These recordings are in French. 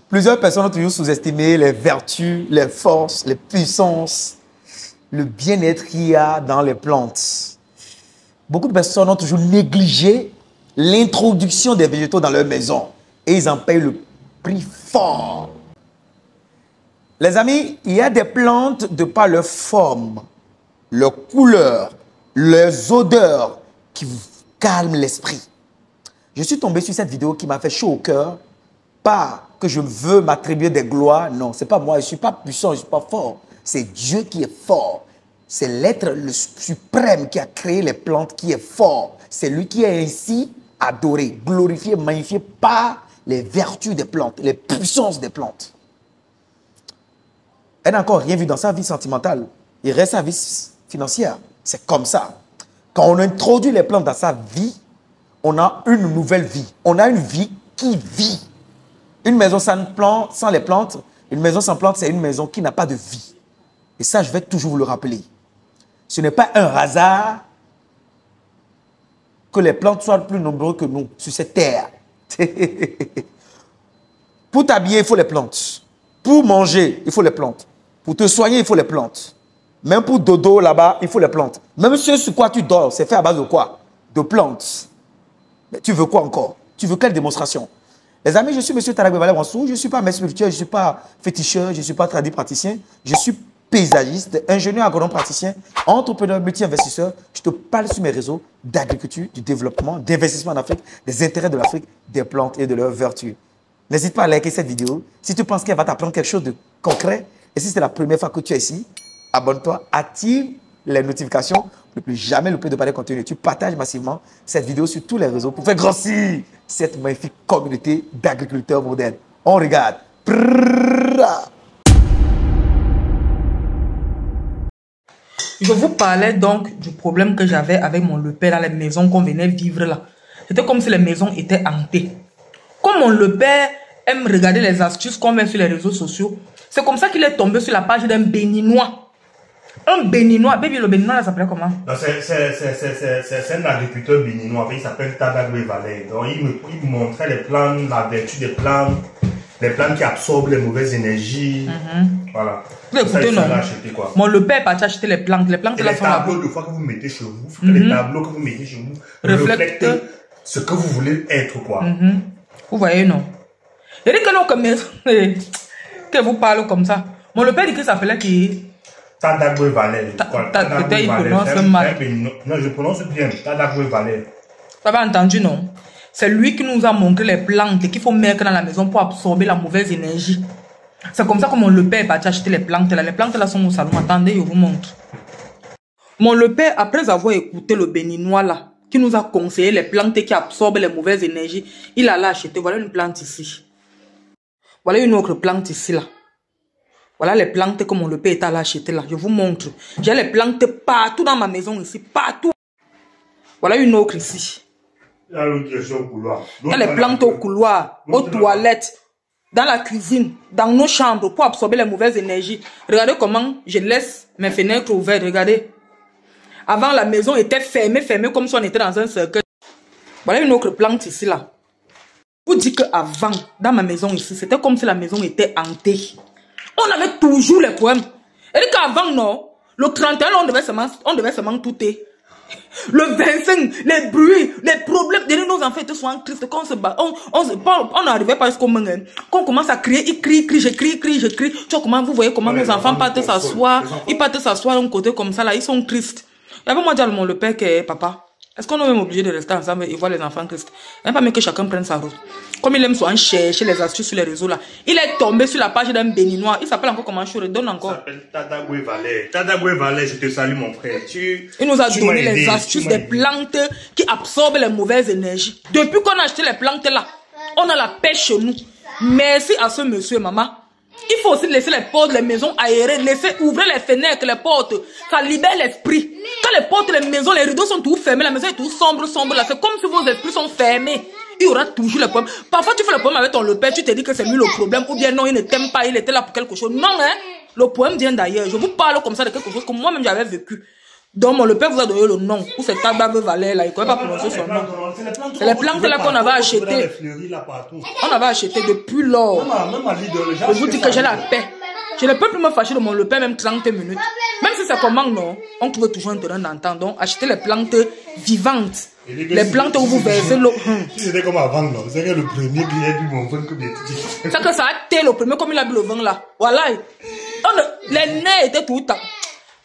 Plusieurs personnes ont toujours sous-estimé les vertus, les forces, les puissances, le bien-être qu'il y a dans les plantes. Beaucoup de personnes ont toujours négligé l'introduction des végétaux dans leur maison et ils en payent le prix fort. Les amis, il y a des plantes de par leur forme, leur couleur, leurs odeurs qui vous calment l'esprit. Je suis tombé sur cette vidéo qui m'a fait chaud au cœur. Pas que je veux m'attribuer des gloires, non, c'est pas moi, je ne suis pas puissant, je ne suis pas fort. C'est Dieu qui est fort. C'est l'être le suprême qui a créé les plantes qui est fort. C'est lui qui est ainsi adoré, glorifié, magnifié par les vertus des plantes, les puissances des plantes. Elle n'a encore rien vu dans sa vie sentimentale. Il reste sa vie financière. C'est comme ça. Quand on introduit les plantes dans sa vie, on a une nouvelle vie. On a une vie qui vit. Une maison sans les plantes, une maison sans plantes, c'est une maison qui n'a pas de vie. Et ça, je vais toujours vous le rappeler. Ce n'est pas un hasard que les plantes soient plus nombreuses que nous sur cette terre. Pour t'habiller, il faut les plantes. Pour manger, il faut les plantes. Pour te soigner, il faut les plantes. Même pour dodo là-bas, il faut les plantes. Même ce sur quoi tu dors, c'est fait à base de quoi? De plantes. Mais tu veux quoi encore? Tu veux quelle démonstration? Les amis, je suis M. Tadagbe Valère Wansou. Je ne suis pas maître spirituel, je ne suis pas féticheur, je ne suis pas praticien. Je suis paysagiste, ingénieur agronome praticien, entrepreneur, multi-investisseur. Je te parle sur mes réseaux d'agriculture, du développement, d'investissement en Afrique, des intérêts de l'Afrique, des plantes et de leurs vertus. N'hésite pas à liker cette vidéo. Si tu penses qu'elle va t'apprendre quelque chose de concret, et si c'est la première fois que tu es ici, abonne-toi, active les notifications pour ne plus jamais louper de parler contenu. Tu partages massivement cette vidéo sur tous les réseaux pour faire grossir cette magnifique communauté d'agriculteurs modernes. On regarde. Je vous parlais donc du problème que j'avais avec mon lepère dans les maisons qu'on venait vivre là. C'était comme si les maisons étaient hantées. Comme mon lepère aime regarder les astuces qu'on met sur les réseaux sociaux, c'est comme ça qu'il est tombé sur la page d'un béninois. Un béninois. Baby, le béninois, là, ça s'appelait comment? C'est un agriculteur béninois. Il s'appelle Tadagbe Valère. Donc, il me montrait les plantes, la vertu des plantes qui absorbent les mauvaises énergies. Voilà. Écoutez, non. Acheter, quoi. Mon le père est parti acheter les plantes. Les plantes, là, sont là. Les tableaux de fois que vous mettez chez vous, les tableaux que vous mettez chez vous reflètent ce que vous voulez être, quoi. Vous voyez, non? Il dit que non, comme que vous parlez comme ça. Mon le père dit que ça s'appelait qui? Tadagbe Valère. Peut-être il prononce mal. Non, je prononce bien. Tadagbe Valère. Tu avais entendu, non? C'est lui qui nous a montré les plantes qu'il faut mettre dans la maison pour absorber la mauvaise énergie. C'est comme ça que mon le père est parti acheter les plantes là. Les plantes là sont au salon. Attendez, je vous montre. Mon le père, après avoir écouté le béninois là, qui nous a conseillé les plantes qui absorbent les mauvaises énergies, il allait acheter. Voilà une plante ici. Voilà une autre plante ici là. Voilà les plantes que mon le père est allé acheter là. Je vous montre. J'ai les plantes partout dans ma maison ici. Partout. Voilà une autre ici. Il y a l'autre au couloir. Il y a les plantes au couloir, aux toilettes, dans la cuisine, dans nos chambres pour absorber les mauvaises énergies. Regardez comment je laisse mes fenêtres ouvertes. Regardez. Avant, la maison était fermée comme si on était dans un cercle. Voilà une autre plante ici là. Je vous dis qu'avant, dans ma maison ici, c'était comme si la maison était hantée. On avait toujours les problèmes. Et qu'avant, non, le 31, on devait seulement touter. Le 25, les bruits, les problèmes. Nos enfants étaient souvent tristes. Quand on se bat, on n'arrivait pas jusqu'au moment. Quand on commence à crier, il crie, je crie. Tu vois comment, vous voyez comment nos enfants partent s'asseoir. Ils partent s'asseoir d'un côté comme ça, là, ils sont tristes. Il y avait moi dire mon le père qui est papa. Est-ce qu'on est même obligé de rester ensemble et voir les enfants tristes? Il n'y a pas mieux que chacun prenne sa route. Comme il aime souvent chercher les astuces sur les réseaux là, il est tombé sur la page d'un béninois. Il s'appelle encore comment? Je redonne encore. Il s'appelle Tadagbe Valère. Tadagbe Valère, je te salue mon frère. Il nous a donné les astuces des plantes qui absorbent les mauvaises énergies. Depuis qu'on a acheté les plantes là, on a la paix chez nous. Merci à ce monsieur, maman. Il faut aussi laisser les portes, les maisons aérées, laisser ouvrir les fenêtres, les portes. Ça libère l'esprit. Quand les portes, les maisons, les rideaux sont tout fermés, la maison est tout sombre là. C'est comme si vos esprits sont fermés. Il y aura toujours les problèmes. Parfois, tu fais le problème avec ton le père, tu te dis que c'est lui le problème. Ou bien non, il ne t'aime pas, il était là pour quelque chose. Non, hein. Le problème vient d'ailleurs. Je vous parle comme ça de quelque chose que moi-même j'avais vécu. Donc, le père vous a donné le nom. Ou c'est Tabagwe Valais, là. Il ne pouvait pas prononcer son nom. C'est les plantes là qu'on avait achetées. On avait acheté depuis lors. Je vous dis que j'ai la paix. Je ne peux plus me fâcher de mon le père même 30 minutes. Même si c'est comment, non, on trouve toujours un terrain d'entente. Donc, achetez les plantes vivantes. Les plantes où vous versez l'eau. Si c'était comme avant, non, c'est que le premier qui a bu mon vin que bien dit. C'est que ça a été le premier comme il a bu le vin là. Voilà. Les nez étaient tout le temps.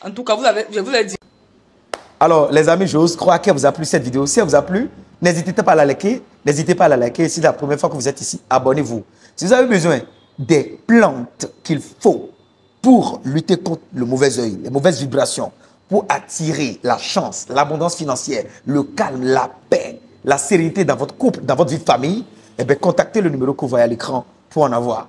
En tout cas, je vous ai dit. Alors, les amis, j'ose croire qu'elle vous a plu cette vidéo. Si elle vous a plu, n'hésitez pas à la liker. N'hésitez pas à la liker. Si c'est la première fois que vous êtes ici, abonnez-vous. Si vous avez besoin des plantes qu'il faut pour lutter contre le mauvais œil, les mauvaises vibrations, pour attirer la chance, l'abondance financière, le calme, la paix, la sérénité dans votre couple, dans votre vie de famille, eh bien, contactez le numéro que vous voyez à l'écran pour en avoir.